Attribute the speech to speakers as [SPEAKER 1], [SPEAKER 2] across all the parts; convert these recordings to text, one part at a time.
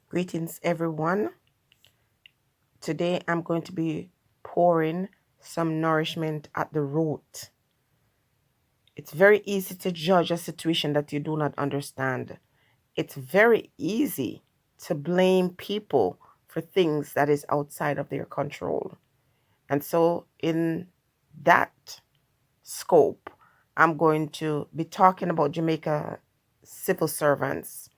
[SPEAKER 1] Greetings, everyone. Today I'm going to be pouring some nourishment at the root. It's very easy to judge a situation that you do not understand. It's very easy to blame people for things that is outside of their control. And so, in that scope, I'm going to be talking about Jamaica civil servants,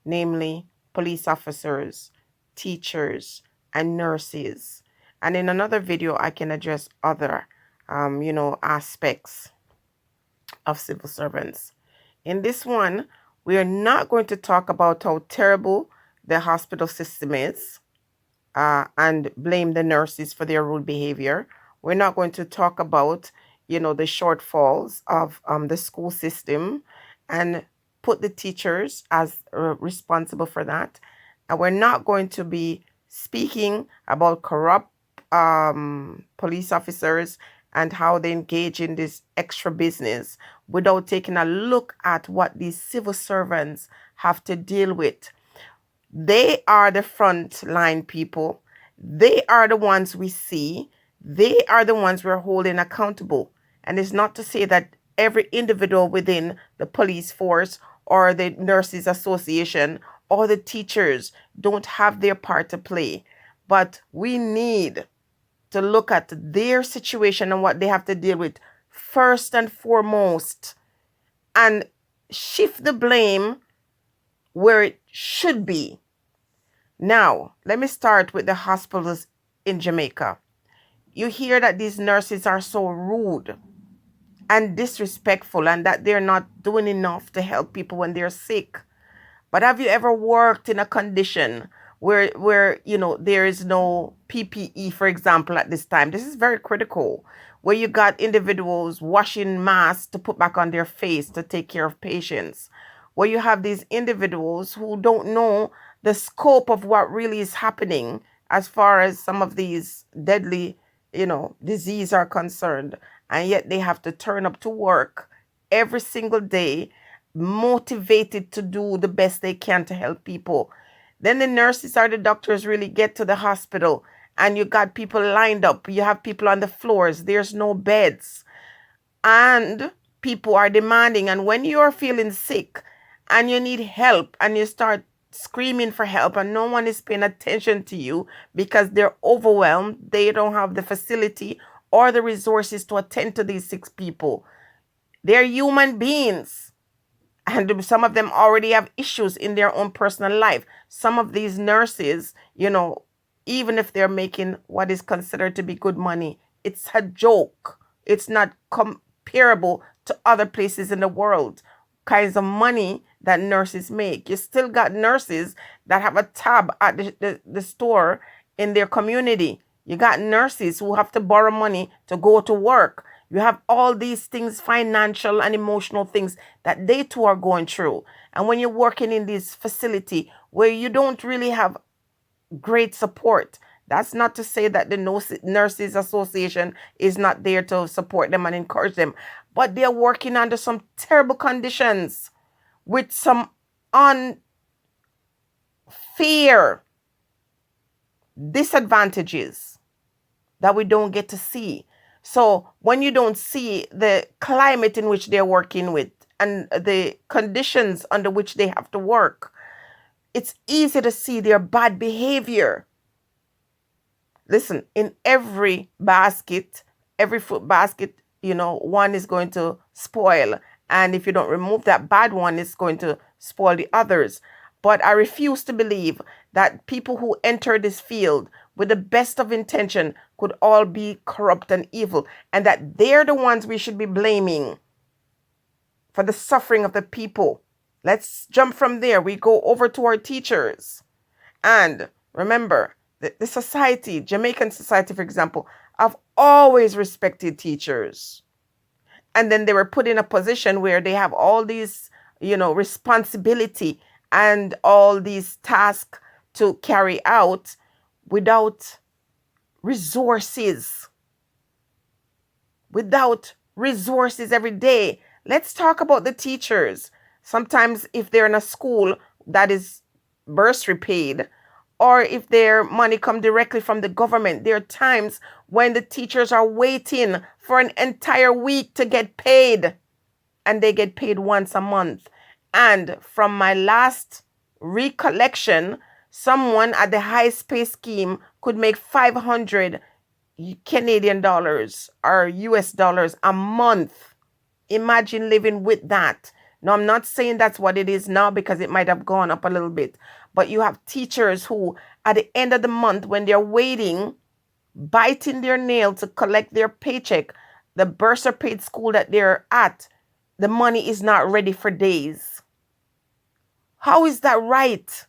[SPEAKER 1] namely police officers, teachers, and nurses. And in another video, I can address other, aspects of civil servants. In this one, we are not going to talk about how terrible the hospital system is and blame the nurses for their rude behavior. We're not going to talk about, the shortfalls of the school system and put the teachers as responsible for that. And we're not going to be speaking about corrupt police officers and how they engage in this extra business without taking a look at what these civil servants have to deal with. They are the front line people. They are the ones we see. They are the ones we're holding accountable. And it's not to say that every individual within the police force or the nurses association or the teachers don't have their part to play. But we need to look at their situation and what they have to deal with first and foremost and shift the blame where it should be. Now, let me start with the hospitals in Jamaica. You hear that these nurses are so rude and disrespectful and that they're not doing enough to help people when they're sick. But have you ever worked in a condition where there is no PPE, for example, at this time? This is very critical. Where you got individuals washing masks to put back on their face to take care of patients. Where you have these individuals who don't know the scope of what really is happening as far as some of these deadly, disease are concerned. And yet they have to turn up to work every single day, motivated to do the best they can to help people. Then the nurses or the doctors really get to the hospital and you got people lined up. You have people on the floors. There's no beds. And people are demanding. And when you are feeling sick and you need help and you start screaming for help and no one is paying attention to you because they're overwhelmed, they don't have the facility or the resources to attend to these sick people. They're human beings. And some of them already have issues in their own personal life. Some of these nurses, even if they're making what is considered to be good money, it's a joke. It's not comparable to other places in the world. Kinds of money that nurses make. You still got nurses that have a tab at the store in their community. You got nurses who have to borrow money to go to work. You have all these things, financial and emotional things that they too are going through. And when you're working in this facility where you don't really have great support, that's not to say that the Nurses Association is not there to support them and encourage them, but they're working under some terrible conditions with some unfair disadvantages that we don't get to see. So when you don't see the climate in which they're working with and the conditions under which they have to work, it's easy to see their bad behavior. Listen, in every basket, every fruit basket, one is going to spoil. And if you don't remove that bad one, it's going to spoil the others. But I refuse to believe that people who enter this field with the best of intention could all be corrupt and evil, and that they're the ones we should be blaming for the suffering of the people. Let's jump from there. We go over to our teachers. And remember, the society, Jamaican society, for example, have always respected teachers. And then they were put in a position where they have all these, responsibility and all these tasks to carry out without resources. Without resources every day. Let's talk about the teachers. Sometimes if they're in a school that is bursary paid or if their money come directly from the government. There are times when the teachers are waiting for an entire week to get paid, and they get paid once a month. And from my last recollection, someone at the highest pay scheme could make 500 Canadian dollars or US dollars a month. Imagine living with that. Now, I'm not saying that's what it is now, because it might have gone up a little bit. But you have teachers who, at the end of the month, when they're waiting, biting their nail to collect their paycheck, the bursar paid school that they're at, the money is not ready for days. How is that right?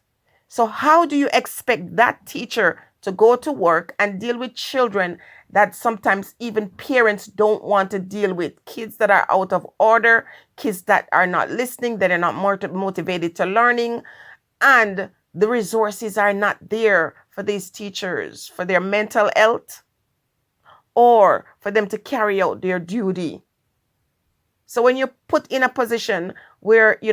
[SPEAKER 1] So how do you expect that teacher to go to work and deal with children that sometimes even parents don't want to deal with? Kids that are out of order, kids that are not listening, that are not motivated to learning, and the resources are not there for these teachers, for their mental health, or for them to carry out their duty. So when you're put in a position where, you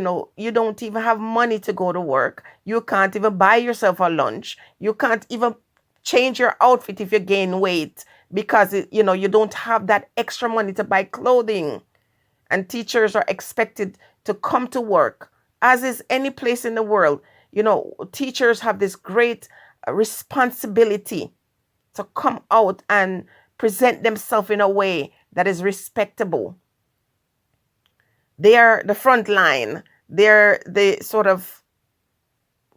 [SPEAKER 1] don't even have money to go to work, you can't even buy yourself a lunch, you can't even change your outfit if you gain weight, because you don't have that extra money to buy clothing. And teachers are expected to come to work, as is any place in the world. Teachers have this great responsibility to come out and present themselves in a way that is respectable. They are the front line. They're the sort of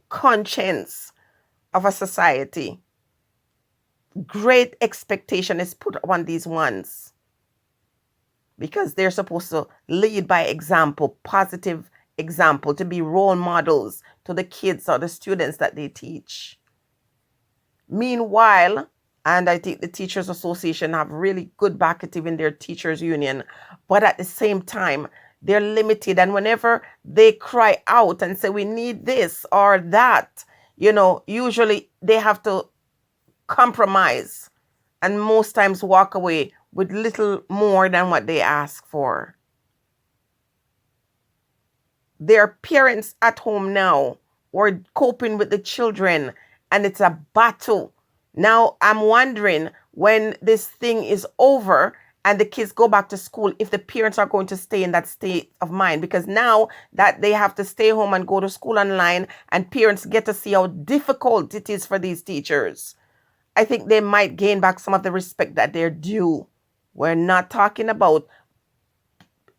[SPEAKER 1] conscience of a society. Great expectation is put on these ones, because they're supposed to lead by example, positive example, to be role models to the kids or the students that they teach. Meanwhile, and I think the Teachers Association have really good backing in their teachers union, but at the same time, they're limited. And whenever they cry out and say, we need this or that, usually they have to compromise and most times walk away with little more than what they ask for. There are parents at home now who are coping with the children, and it's a battle. Now, I'm wondering, when this thing is over and the kids go back to school, if the parents are going to stay in that state of mind, because now that they have to stay home and go to school online, and parents get to see how difficult it is for these teachers, I think they might gain back some of the respect that they're due. We're not talking about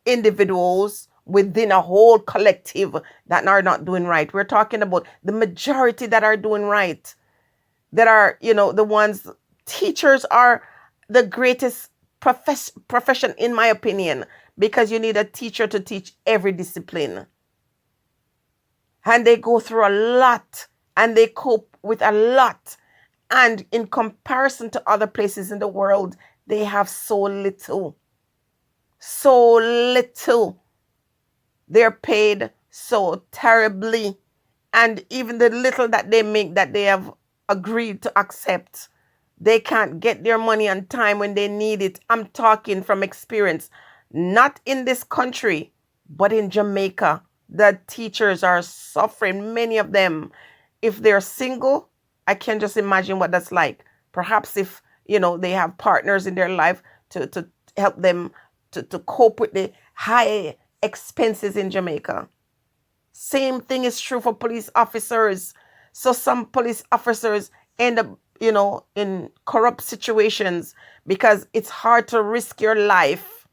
[SPEAKER 1] individuals within a whole collective that are not doing right. We're talking about the majority that are doing right, that are, the ones. Teachers are the greatest profession, in my opinion, because you need a teacher to teach every discipline. And they go through a lot, and they cope with a lot. And in comparison to other places in the world, they have so little. So little. They're paid so terribly. And even the little that they make, that they have agreed to accept, they can't get their money on time when they need it. I'm talking from experience. Not in this country, but in Jamaica. The teachers are suffering, many of them. If they're single, I can just imagine what that's like. Perhaps if, they have partners in their life to help them to cope with the high expenses in Jamaica. Same thing is true for police officers. So some police officers end up, in corrupt situations, because it's hard to risk your life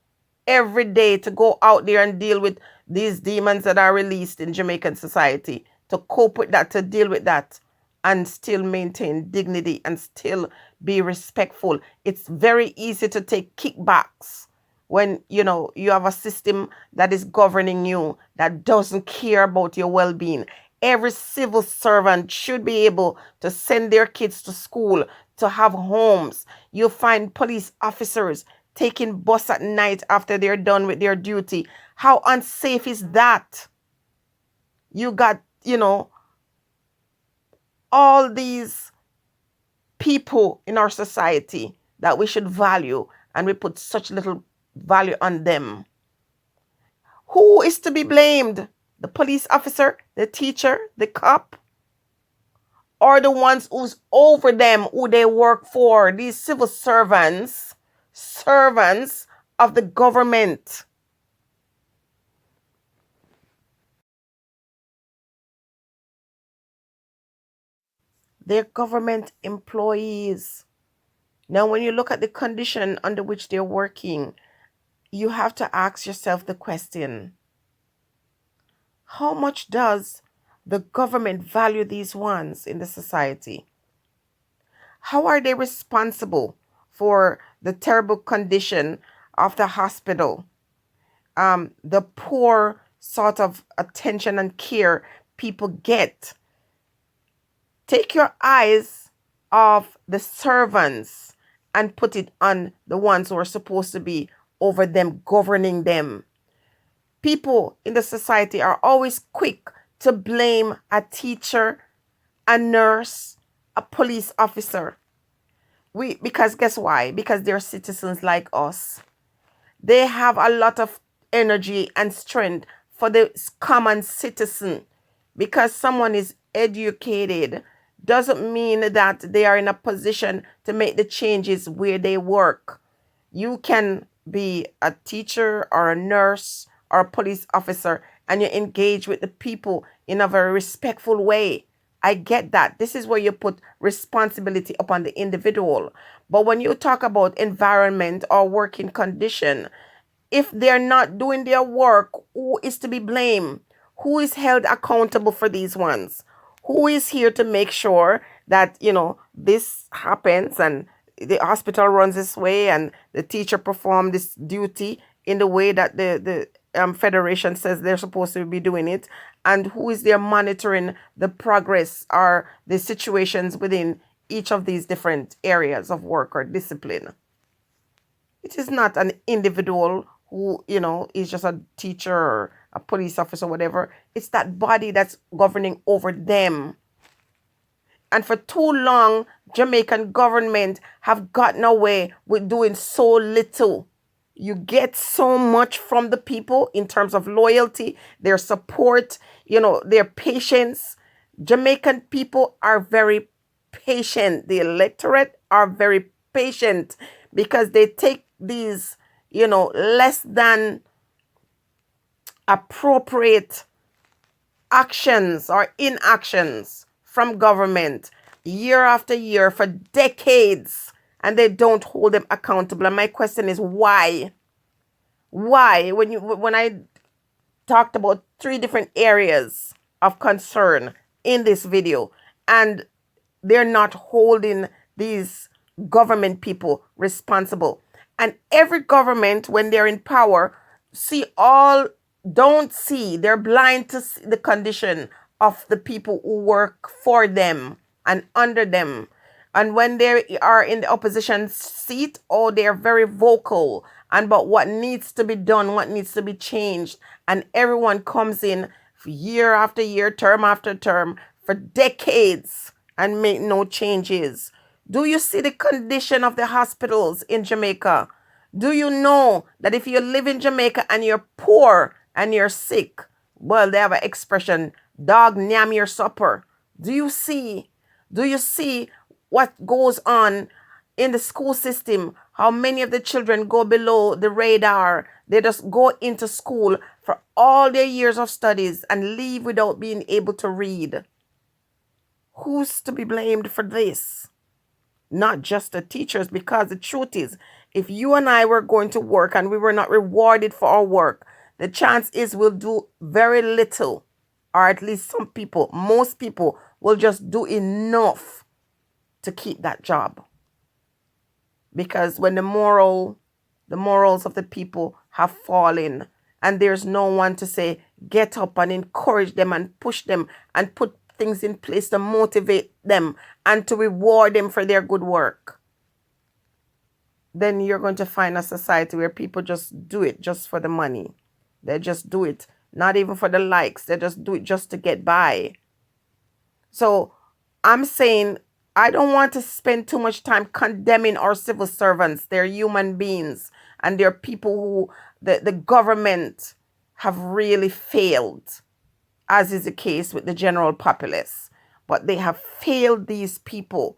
[SPEAKER 1] every day to go out there and deal with these demons that are released in Jamaican society, to cope with that, to deal with that, and still maintain dignity and still be respectful. It's very easy to take kickbacks when, you have a system that is governing you, that doesn't care about your well-being. Every civil servant should be able to send their kids to school, to have homes. You find police officers taking bus at night after they're done with their duty. How unsafe is that? You got, all these people in our society that we should value, and we put such little value on them. Who is to be blamed? The police officer, the teacher, the cop? or the ones who's over them, who they work for, these civil servants, servants of the government. They're government employees. Now, when you look at the condition under which they're working, you have to ask yourself the question, how much does the government value these ones in the society? How are they responsible for the terrible condition of the hospital? The poor sort of attention and care people get. Take your eyes off the servants and put it on the ones who are supposed to be over them, governing them. People in the society are always quick to blame a teacher, a nurse, a police officer. Because guess why? Because they're citizens like us. They have a lot of energy and strength for the common citizen. Because someone is educated doesn't mean that they are in a position to make the changes where they work. You can be a teacher or a nurse or a police officer and you engage with the people in a very respectful way. I get that. This is where you put responsibility upon the individual. But when you talk about environment or working condition, if they're not doing their work, who is to be blamed? Who is held accountable for these ones? Who is here to make sure that, this happens and the hospital runs this way and the teacher perform this duty in the way that the federation says they're supposed to be doing it? And who is there monitoring the progress or the situations within each of these different areas of work or discipline? It is not an individual who, is just a teacher or a police officer, whatever. It's that body that's governing over them. And for too long, Jamaican government have gotten away with doing so little. You get so much from the people in terms of loyalty, their support, their patience. Jamaican people are very patient. The electorate are very patient because they take these, less than appropriate actions or inactions from government year after year for decades, and they don't hold them accountable. And my question is why? Why? When I talked about 3 different areas of concern in this video, and they're not holding these government people responsible. And every government, when they're in power, don't see, they're blind to the condition of the people who work for them and under them. And when they are in the opposition seat, they're very vocal about what needs to be done, what needs to be changed. And everyone comes in year after year, term after term, for decades and make no changes. Do you see the condition of the hospitals in Jamaica? Do you know that if you live in Jamaica and you're poor and you're sick, well, they have an expression, dog nyam your supper. Do you see what goes on in the school system? How many of the children go below the radar? They just go into school for all their years of studies and leave without being able to read. Who's to be blamed for this? Not just the teachers, because the truth is, if you and I were going to work and we were not rewarded for our work, the chance is we'll do very little, or at least most people will just do enough to keep that job. Because when the morals of the people have fallen and there's no one to say, get up and encourage them and push them and put things in place to motivate them and to reward them for their good work, then you're going to find a society where people just do it just for the money. They just do it, not even for the likes. They just do it just to get by. So I'm saying I don't want to spend too much time condemning our civil servants. They're human beings and they're people who the government have really failed, as is the case with the general populace. but they have failed these people.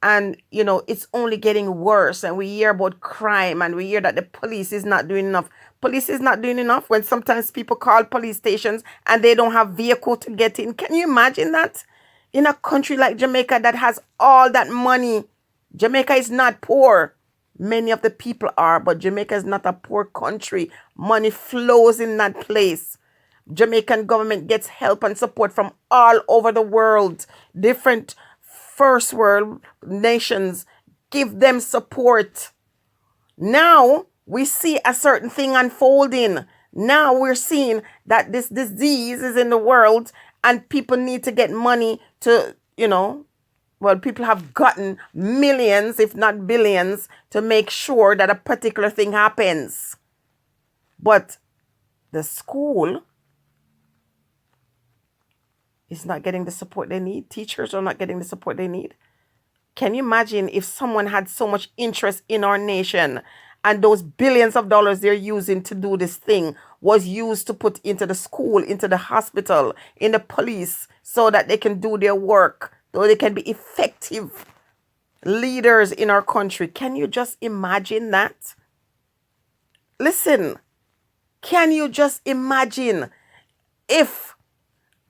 [SPEAKER 1] And it's only getting worse, and we hear about crime, and we hear that the police is not doing enough. Police is not doing enough when sometimes people call police stations and they don't have vehicle to get in. Can you imagine that? In a country like Jamaica that has all that money. Jamaica is not poor. Many of the people are, but Jamaica is not a poor country. Money flows in that place. Jamaican government gets help and support from all over the world. Different first world nations give them support. Now we see a certain thing unfolding. Now we're seeing that this disease is in the world and people need to get money to, people have gotten millions, if not billions, to make sure that a particular thing happens. But the school is not getting the support they need. Teachers are not getting the support they need. Can you imagine if someone had so much interest in our nation and those billions of dollars they're using to do this thing was used to put into the school, into the hospital, in the police, so that they can do their work, so they can be effective leaders in our country? Can you just imagine that? Listen, can you just imagine if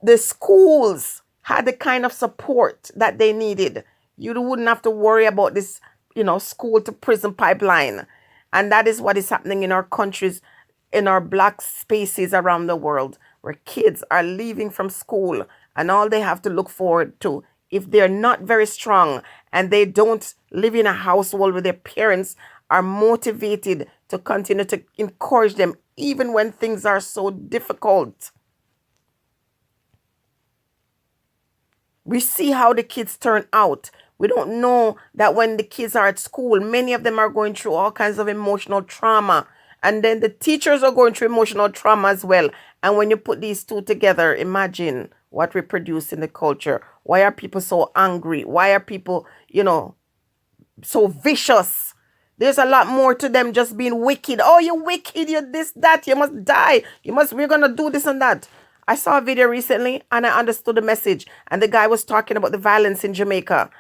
[SPEAKER 1] the schools had the kind of support that they needed? You wouldn't have to worry about this, school to prison pipeline. And that is what is happening in our countries, in our black spaces around the world, where kids are leaving from school and all they have to look forward to, if they're not very strong and they don't live in a household where their parents are motivated to continue to encourage them, even when things are so difficult. We see how the kids turn out. We don't know that when the kids are at school, many of them are going through all kinds of emotional trauma. And then the teachers are going through emotional trauma as well. And when you put these two together, imagine what we produce in the culture. Why are people so angry? Why are people, so vicious? There's a lot more to them just being wicked. Oh, you're wicked, you're this, that, you must die. We're going to do this and that. I saw a video recently and I understood the message. And the guy was talking about the violence in Jamaica.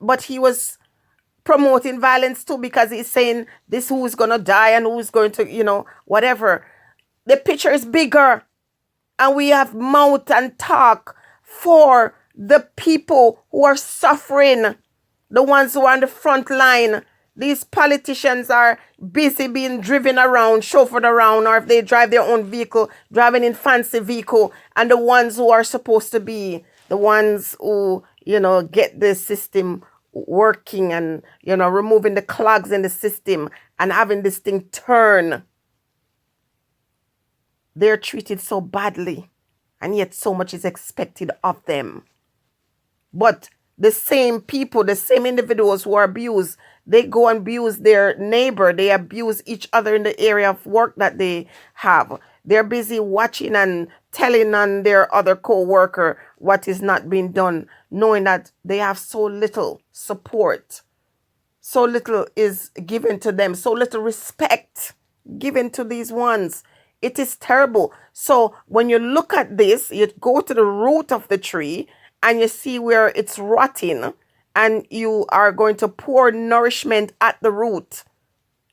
[SPEAKER 1] But he was promoting violence too, because he's saying this who's going to die and who's going to, whatever. The picture is bigger. And we have mouth and talk for the people who are suffering, the ones who are on the front line. These politicians are busy being driven around, chauffeured around, or if they drive their own vehicle, driving in fancy vehicle. And the ones who are supposed to be the ones who, get the system working and, removing the clogs in the system and having this thing turn. They're treated so badly, and yet so much is expected of them. But the same people, the same individuals who are abused, they go and abuse their neighbor. They abuse each other in the area of work that they have. They're busy watching and telling on their other co-worker what is not being done, knowing that they have so little support. So little is given to them. So little respect given to these ones. It is terrible. So when you look at this, you go to the root of the tree and you see where it's rotting, and you are going to pour nourishment at the root.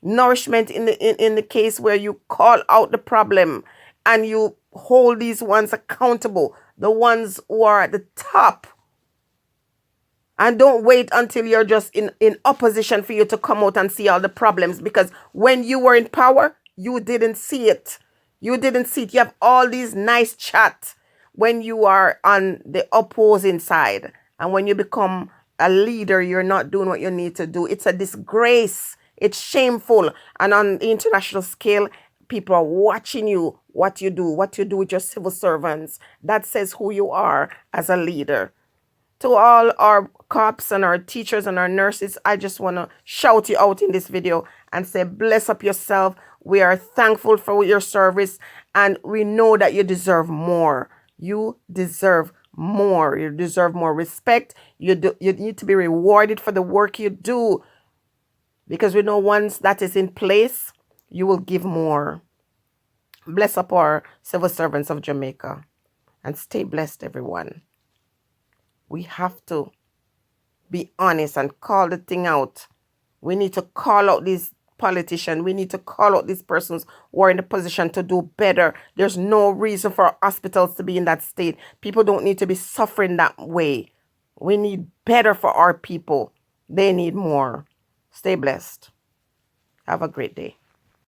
[SPEAKER 1] Nourishment in the case where you call out the problem and you hold these ones accountable, the ones who are at the top. And don't wait until you're just in opposition for you to come out and see all the problems, because when you were in power, you didn't see it. You didn't see it. You have all these nice chat when you are on the opposing side. And when you become a leader, you're not doing what you need to do. It's a disgrace. It's shameful. And on the international scale, people are watching you, what you do with your civil servants. That says who you are as a leader. To all our cops and our teachers and our nurses, I just want to shout you out in this video and say, bless up yourself. We are thankful for your service, and we know that you deserve more. You deserve more. You deserve more respect. You need to be rewarded for the work you do, because we know once that is in place, you will give more. Bless up our civil servants of Jamaica, and stay blessed, everyone. We have to be honest and call the thing out. We need to call out these politicians. We need to call out these persons who are in the position to do better. There's no reason for hospitals to be in that state. People don't need to be suffering that way. We need better for our people. They need more. Stay blessed. Have a great day.